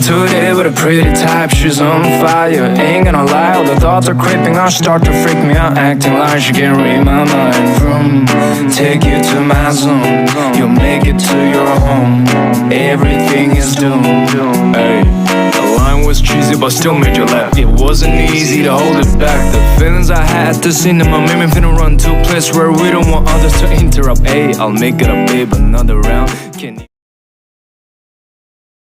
today with a pretty type, she's on fire. Ain't gonna lie, all the thoughts are creeping out, start to freak me out, acting like she can read my mind. Vroom, take you to my zone, you'll make it to your home. Everything is doomed. Hey, the line was cheesy but still made you laugh. It wasn't easy to hold it back. The feelings I had at the cinema made me finna run to a place where we don't want others to interrupt. Hey, I'll make it up, babe, another round. Can you